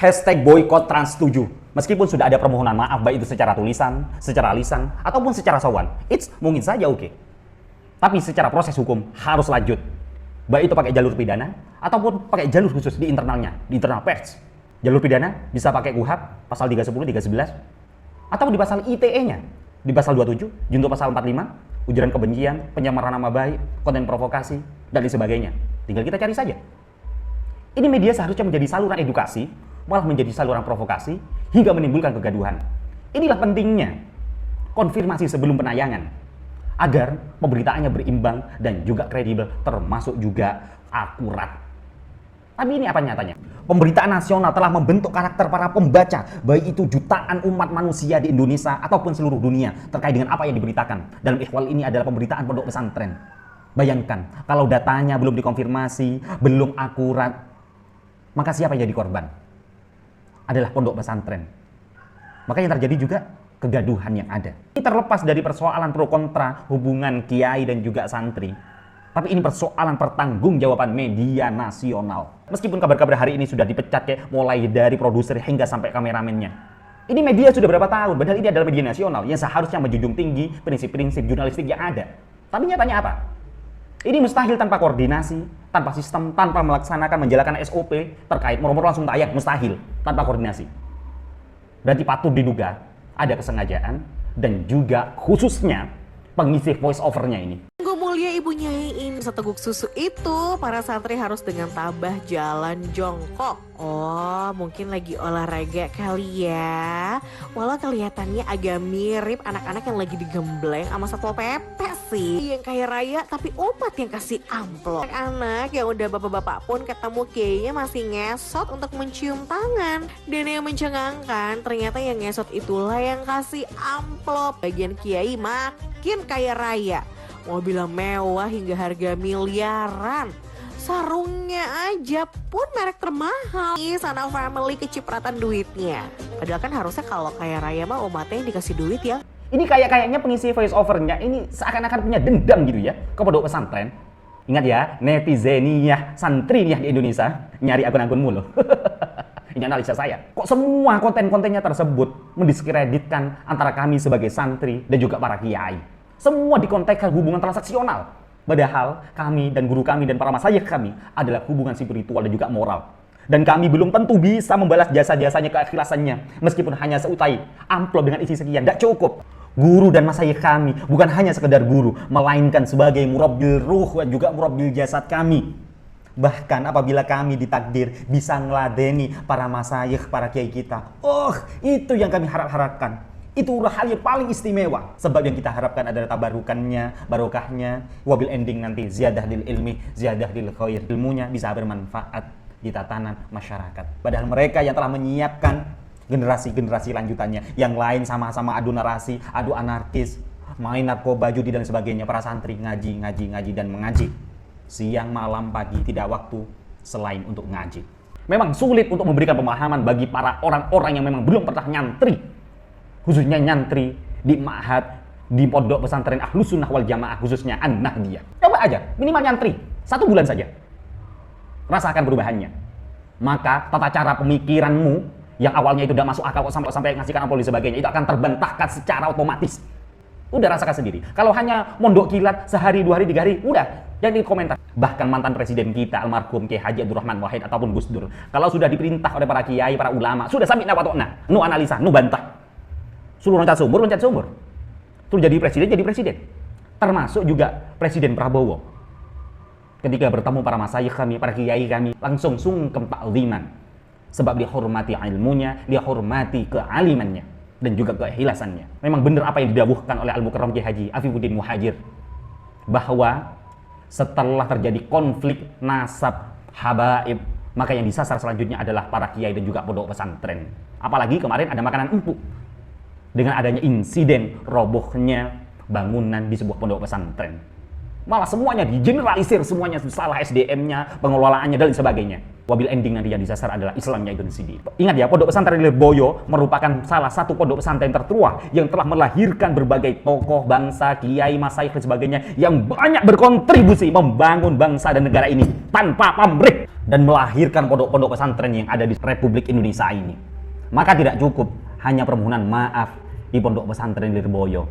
Hashtag boykot Trans 7. Meskipun sudah ada permohonan maaf baik itu secara tulisan, secara lisan, ataupun secara sowan. It's mungkin saja oke. Tapi secara proses hukum harus lanjut. Baik itu pakai jalur pidana, ataupun pakai jalur khusus di internalnya, di internal pers. Jalur pidana bisa pakai KUHP, pasal 310, 311, atau di pasal ITE-nya, di pasal 27, junto pasal 45, ujaran kebencian, penyamaran nama baik, konten provokasi, dan lain sebagainya. Tinggal kita cari saja. Ini media seharusnya menjadi saluran edukasi, malah menjadi saluran provokasi, hingga menimbulkan kegaduhan. Inilah pentingnya konfirmasi sebelum penayangan, agar pemberitaannya berimbang dan juga kredibel, termasuk juga akurat. Tapi ini apa nyatanya? Pemberitaan nasional telah membentuk karakter para pembaca, baik itu jutaan umat manusia di Indonesia ataupun seluruh dunia, terkait dengan apa yang diberitakan. Dalam ikhwal ini adalah pemberitaan pondok pesantren. Bayangkan, kalau datanya belum dikonfirmasi, belum akurat, maka siapa yang jadi korban? Adalah pondok pesantren. Makanya terjadi juga kegaduhan yang ada. Ini terlepas dari persoalan pro kontra hubungan kiai dan juga santri. Tapi ini persoalan pertanggungjawaban media nasional. Meskipun kabar-kabar hari ini sudah dipecat kayak mulai dari produser hingga sampai kameramennya. Ini media sudah berapa tahun? Padahal ini adalah media nasional yang seharusnya menjunjung tinggi prinsip-prinsip jurnalistik yang ada. Tapi nyatanya apa? Ini mustahil tanpa koordinasi, tanpa sistem, tanpa melaksanakan menjalankan SOP terkait moro-moro langsung tayang, mustahil tanpa koordinasi. Berarti patut diduga ada kesengajaan dan juga khususnya pengisi voice over-nya ini. Minggu mulia Ibu Nyai ini seteguk susu itu para santri harus dengan tabah jalan jongkok. Oh, mungkin lagi olahraga kali ya. Walau kelihatannya agak mirip anak-anak yang lagi digembleng sama Satpol PP sih. Yang kaya raya tapi umat yang kasih amplop. Anak-anak yang udah bapak-bapak pun ketemu kiainya masih ngesot untuk mencium tangan. Dan yang mencengangkan ternyata yang ngesot itulah yang kasih amplop. Bagian kiai makin kaya raya. Mobil mewah hingga harga miliaran. Sarungnya aja pun merek termahal. Sana family kecipratan duitnya. Padahal kan harusnya kalau kaya raya mah umatnya yang dikasih duit ya. Ini kayaknya pengisi voice over-nya ini seakan-akan punya dendam gitu ya ke pondok pesantren. Ingat ya, netizeniyah, santriyah di Indonesia nyari akun-akun mulu. Ini analisa saya. Kok semua konten-kontennya tersebut mendiskreditkan antara kami sebagai santri dan juga para kiai. Semua dikontekskan hubungan transaksional. Padahal kami dan guru kami dan para masyayikh kami adalah hubungan spiritual dan juga moral. Dan kami belum tentu bisa membalas jasa-jasanya, keikhlasannya. Meskipun hanya seutai amplop dengan isi sekian, tidak cukup. Guru dan masyayikh kami bukan hanya sekedar guru, melainkan sebagai murabbil ruh dan juga murabbil jasad kami. Bahkan apabila kami ditakdir bisa ngeladeni para masyayikh, para kiai kita. Oh, itu yang kami harapkan. Itu hal yang paling istimewa. Sebab yang kita harapkan adalah tabarukannya, barokahnya, wabil ending nanti ziyadah lil ilmi, ziyadah lil khair. Ilmunya bisa bermanfaat di tatanan masyarakat. Padahal mereka yang telah menyiapkan generasi-generasi lanjutannya. Yang lain sama-sama adu narasi, adu anarkis, main narkoba, judi dan sebagainya. Para santri ngaji dan mengaji. Siang, malam, pagi, tidak waktu selain untuk ngaji. Memang sulit untuk memberikan pemahaman bagi para orang-orang yang memang belum pernah nyantri. Khususnya nyantri di ma'had, di pondok pesantren Ahlus Sunnah wal Jamaah, khususnya An-Nahdiyah. Coba aja, minimal nyantri 1 bulan saja. Rasakan perubahannya. Maka tata cara pemikiranmu yang awalnya itu udah masuk akal sampai ngasihkan ampul dan sebagainya, itu akan terbantahkan secara otomatis. Udah rasakan sendiri. Kalau hanya mondok kilat sehari, 2 hari, 3 hari, udah jadi komentar. Bahkan mantan presiden kita almarhum Kiai Haji Abdurrahman Wahid ataupun Gus Dur, kalau sudah diperintah oleh para kiai, para ulama, sudah sami'na wa ta'na, nu analisa, nu bantah. Suruh loncat sumur. Suruh jadi presiden. Termasuk juga Presiden Prabowo. Ketika bertemu para masyayikh kami, para kiai kami, langsung sungkem ta'ziman. Sebab dia hormati ilmunya, dia hormati kealimannya, dan juga keikhlasannya. Memang benar apa yang didawuhkan oleh Al-Mukarram Kiai Haji Afifuddin Muhajir. Bahwa setelah terjadi konflik nasab habaib, maka yang disasar selanjutnya adalah para kiai dan juga pondok pesantren. Apalagi kemarin ada makanan empuk. Dengan adanya insiden robohnya bangunan di sebuah pondok pesantren. Malah semuanya digeneralisir, semuanya salah SDM-nya, pengelolaannya, dan sebagainya. Wabil ending nanti yang disasar adalah Islamnya itu sendiri. Ingat ya, Pondok Pesantren Lirboyo merupakan salah satu pondok pesantren tertua yang telah melahirkan berbagai tokoh bangsa, kiai, masyayikh, dan sebagainya yang banyak berkontribusi membangun bangsa dan negara ini tanpa pamrih dan melahirkan pondok-pondok pesantren yang ada di Republik Indonesia ini. Maka tidak cukup hanya permohonan maaf di Pondok Pesantren Lirboyo.